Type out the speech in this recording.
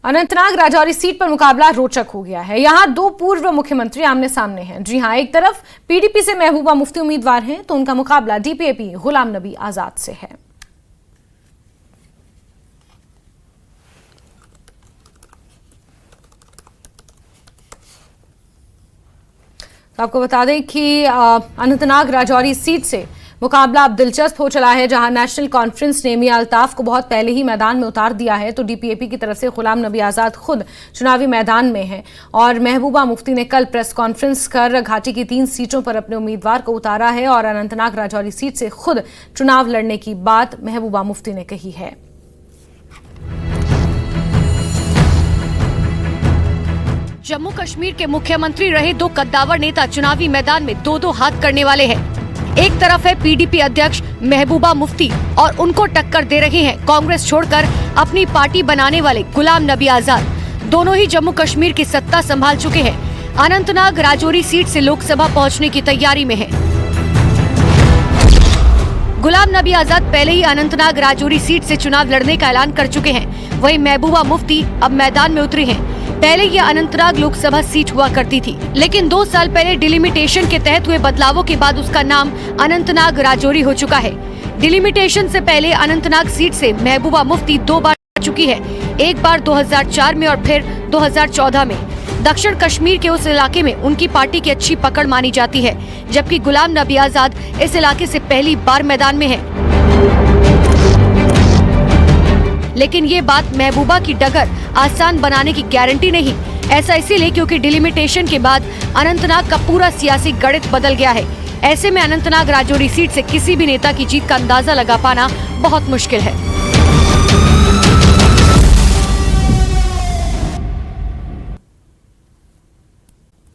Anantnag Rajouri seat पर मुकाबला रोचक हो गया है। यहां दो पूर्व मुख्यमंत्री आमने सामने हैं। जी हां, एक तरफ पीडीपी से महबूबा मुफ्ती उम्मीदवार हैं तो उनका मुकाबला डीपीएपी गुलाम नबी आजाद से है। तो आपको बता दें कि अनंतनाग राजौरी सीट से मुकाबला अब दिलचस्प हो चला है, जहां नेशनल कॉन्फ्रेंस ने मियां अल्ताफ को बहुत पहले ही मैदान में उतार दिया है। तो डीपीएपी की तरफ से गुलाम नबी आजाद खुद चुनावी मैदान में है और महबूबा मुफ्ती ने कल प्रेस कॉन्फ्रेंस कर घाटी की 3 सीटों पर अपने उम्मीदवार को उतारा है और अनंतनाग राजौरी सीट से खुद चुनाव लड़ने की बात महबूबा मुफ्ती ने कही है। जम्मू कश्मीर के मुख्यमंत्री रहे दो कद्दावर नेता चुनावी मैदान में दो हाथ करने वाले हैं। एक तरफ है पीडीपी अध्यक्ष महबूबा मुफ्ती और उनको टक्कर दे रहे हैं कांग्रेस छोड़कर अपनी पार्टी बनाने वाले गुलाम नबी आजाद। दोनों ही जम्मू कश्मीर की सत्ता संभाल चुके हैं। अनंतनाग राजौरी सीट से लोकसभा पहुंचने की तैयारी में है। गुलाम नबी आजाद पहले ही अनंतनाग राजौरी सीट से चुनाव लड़ने का ऐलान कर चुके हैं। वहीं महबूबा मुफ्ती अब मैदान में उतरी हैं। पहले ये अनंतनाग लोकसभा सीट हुआ करती थी, लेकिन 2 साल पहले डिलिमिटेशन के तहत हुए बदलावों के बाद उसका नाम अनंतनाग राजौरी हो चुका है। डिलिमिटेशन से पहले अनंतनाग सीट से महबूबा मुफ्ती 2 बार आ चुकी है, एक बार 2004 में और फिर 2014 में। दक्षिण कश्मीर के उस इलाके में उनकी पार्टी की अच्छी पकड़ मानी जाती है, जबकि गुलाम नबी आजाद इस इलाके से पहली बार मैदान में है। लेकिन ये बात महबूबा की डगर आसान बनाने की गारंटी नहीं। ऐसा इसीलिए क्योंकि डिलिमिटेशन के बाद अनंतनाग का पूरा सियासी गणित बदल गया है। ऐसे में अनंतनाग राजौरी सीट से किसी भी नेता की जीत का अंदाजा लगा पाना बहुत मुश्किल है।